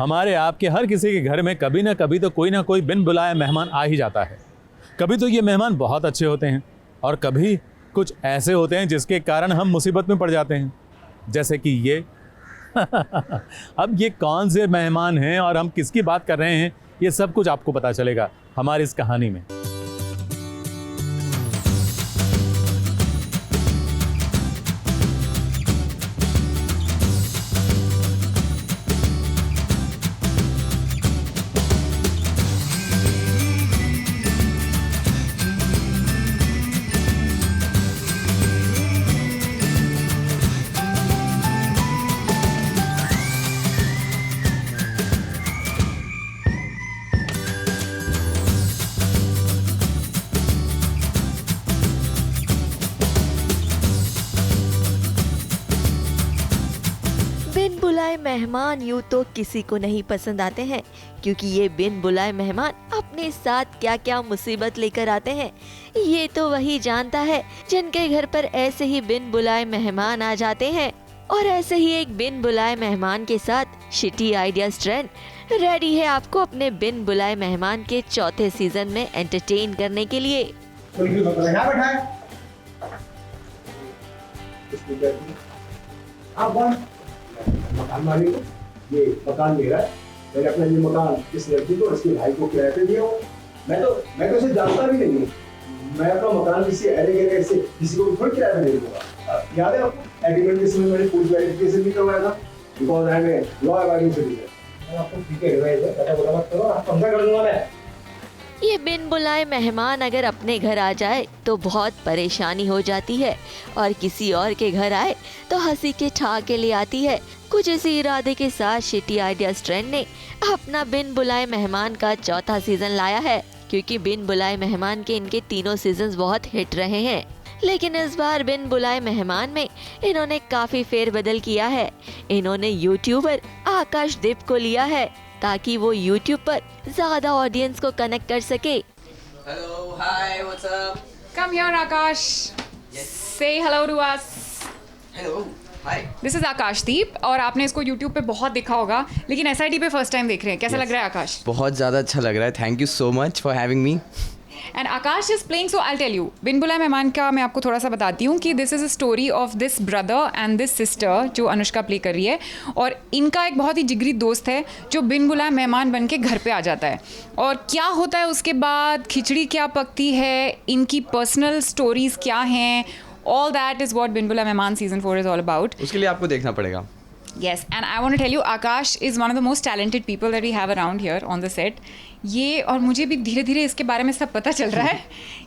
हमारे आपके हर किसी के घर में कभी ना कभी तो कोई ना कोई बिन बुलाए मेहमान आ ही जाता है। कभी तो ये मेहमान बहुत अच्छे होते हैं और कभी कुछ ऐसे होते हैं जिसके कारण हम मुसीबत में पड़ जाते हैं, जैसे कि ये। अब ये कौन से मेहमान हैं और हम किसकी बात कर रहे हैं, ये सब कुछ आपको पता चलेगा हमारी इस कहानी में। बिन बुलाए मेहमान यूं तो किसी को नहीं पसंद आते हैं, क्योंकि ये बिन बुलाए मेहमान अपने साथ क्या क्या मुसीबत लेकर आते हैं ये तो वही जानता है जिनके घर पर ऐसे ही बिन बुलाए मेहमान आ जाते हैं। और ऐसे ही एक बिन बुलाए मेहमान के साथ शिटी आइडियाज ट्रेंड रेडी है आपको अपने बिन बुलाए मेहमान के चौथे सीजन में एंटरटेन करने के लिए। मकान मालिक को ये मकान मेरा है। मैंने अपना ये मकान इस लड़की को और इसके भाई को किराए पे दिया हो। मैं तो इसे जानता भी नहीं हूँ। मैं अपना मकान किसी अरे गैर से किसी को भी थोड़ी किराए पे दे दूंगा। याद है आपको एग्रीमेंट के समय मैंने पुलिस वेरिफिकेशन भी करवाया था, because I am law abiding citizen. मैं आपको ठीक है पता बोला मत करो, आप समझा कर दूंगा मैं। ये बिन बुलाए मेहमान अगर अपने घर आ जाए तो बहुत परेशानी हो जाती है और किसी और के घर आए तो हंसी के ठहाके ले आती है। कुछ इसी इरादे के साथ शिटी आइडियाज ट्रेंड ने अपना बिन बुलाए मेहमान का चौथा सीजन लाया है, क्योंकि बिन बुलाए मेहमान के इनके तीनों सीजन्स बहुत हिट रहे हैं। लेकिन इस बार बिन बुलाए मेहमान में इन्होंने काफी फेरबदल किया है। इन्होंने यूट्यूबर आकाशदीप को लिया है ताकि वो यूट्यूब पर ज्यादा ऑडियंस को कनेक्ट कर सके। Hello, hi, what's up? Come here, Akash. Yes. Say hello to us. Hello, hi. This is आकाशदीप और आपने इसको YouTube पे बहुत देखा होगा, लेकिन SIT पे फर्स्ट टाइम देख रहे हैं। कैसा लग रहा है आकाश? बहुत ज़्यादा अच्छा लग रहा है। Thank you so much for having me. And Akash is playing, so I tell you, बिन बुलाए मेहमान का मैं आपको थोड़ा सा बताती हूँ कि this is a story of this brother and this sister जो अनुष्का प्ले कर रही है, और इनका एक बहुत ही जिगरी दोस्त है जो बिन बुलाए मेहमान बन के घर पे आ जाता है। और क्या होता है उसके बाद, खिचड़ी क्या पकती है, इनकी पर्सनल स्टोरीज क्या हैं, ऑल दैट इज वॉट बिन बुलाए मेहमान सीजन 4 इज ऑल अबाउट। उसके लिए आपको देखना पड़ेगा। Yes, and I want to tell you, Akash is one of the most talented people that we have around here on the set. ये और मुझे भी धीरे धीरे इसके बारे में सब पता चल रहा है।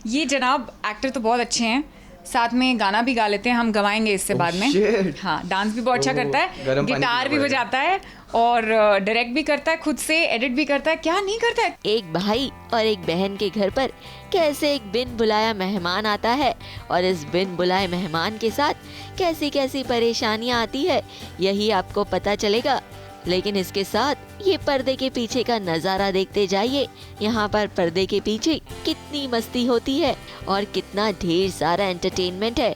ये जनाब एक्टर तो बहुत अच्छे हैं, साथ में गाना भी गा लेते हैं, हम गवाएंगे इससे बाद में। shit. हाँ, डांस भी बहुत अच्छा करता है, गरम पानी गिटार भी पीना बजाता है और डायरेक्ट भी करता है, खुद से एडिट भी करता है। क्या नहीं करता है? एक भाई और एक बहन के घर पर कैसे एक बिन बुलाया मेहमान आता है और इस बिन बुलाए मेहमान के साथ कैसी कैसी परेशानियां आती है, यही आपको पता चलेगा। लेकिन इसके साथ ये पर्दे के पीछे का नज़ारा देखते जाइए। यहाँ पर पर्दे के पीछे कितनी मस्ती होती है और कितना ढेर सारा एंटरटेनमेंट है।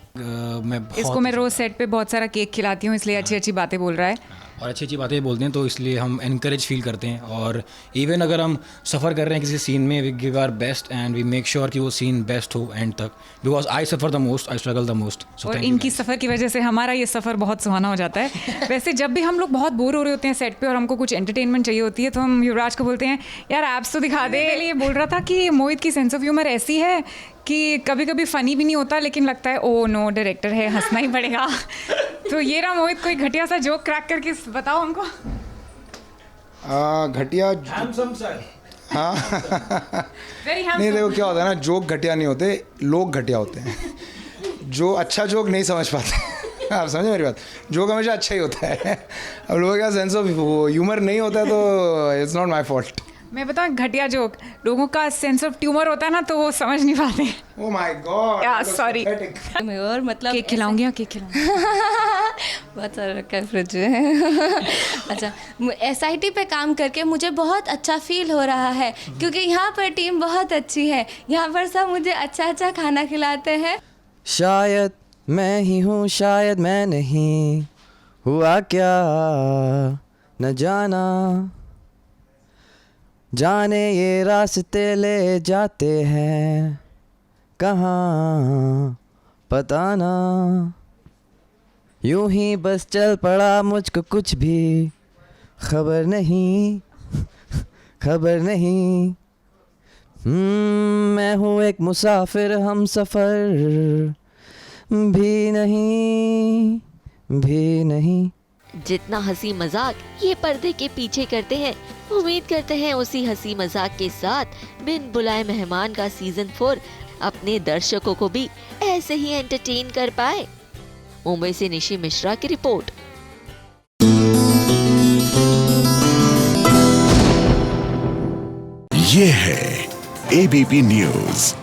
इसको मैं रोज सेट पे बहुत सारा केक खिलाती हूँ, इसलिए अच्छी अच्छी बातें बोल रहा है और अच्छी अच्छी बातें बोलते हैं, तो इसलिए हम इनकरेज फील करते हैं। और इवन अगर हम सफ़र कर रहे हैं किसी सीन में, we give our best and we make sure कि वो सीन बेस्ट हो एंड तक, because I suffer the most, I struggle the most. और इनकी सफ़र की वजह से हमारा ये सफ़र बहुत सुहाना हो जाता है। वैसे जब भी हम लोग बहुत बोर हो रहे होते हैं सेट पे और हमको कुछ एंटरटेनमेंट चाहिए होती है, तो हम युवराज को बोलते हैं, यार एप्स तो दिखा दे। पहले ये बोल रहा था कि मोहित की सेंस ऑफ ह्यूमर ऐसी है कि कभी कभी फ़नी भी नहीं होता, लेकिन लगता है ओ नो डायरेक्टर है, हंसना ही पड़ेगा। तो ये रहा मोहित, कोई घटिया सा जोक क्रैक करके बताओ हमको। घटिया हाँ वेरी नहीं, देखो क्या होता है ना, जोक घटिया नहीं होते, लोग घटिया होते हैं। जो अच्छा जोक नहीं समझ पाते। आप समझे मेरी बात? जोक हमेशा अच्छा ही होता है। अब लोगों का सेंस ऑफ ह्यूमर नहीं होता है, तो इट्स नॉट माई फॉल्ट। मैं बताऊँ घटिया जोक, लोगों का सेंस ऑफ ट्यूमर होता है ना, तो वो समझ नहीं पाते। Oh my God, sorry. और मतलब केक खिलाऊंगी, केक खिलाऊंगी। बहुत सारा रखा है फ्रिज में। अच्छा, SIT पे काम करके मुझे बहुत अच्छा फील हो रहा है, क्योंकि यहाँ पर टीम बहुत अच्छी है। यहाँ पर सब मुझे अच्छा अच्छा खाना खिलाते हैं। शायद मैं ही हूँ, शायद मैं नहीं, हुआ क्या न जाना। जाने ये रास्ते ले जाते हैं कहाँ पता ना, यूं ही बस चल पड़ा मुझको कुछ भी खबर नहीं, खबर नहीं। मैं हूँ एक मुसाफिर, हम सफ़र भी नहीं, भी नहीं। जितना हंसी मजाक ये पर्दे के पीछे करते हैं, उम्मीद करते हैं उसी हंसी मजाक के साथ बिन बुलाए मेहमान का सीजन 4 अपने दर्शकों को भी ऐसे ही एंटरटेन कर पाए। मुंबई से निशी मिश्रा की रिपोर्ट। ये है एबीपी न्यूज़।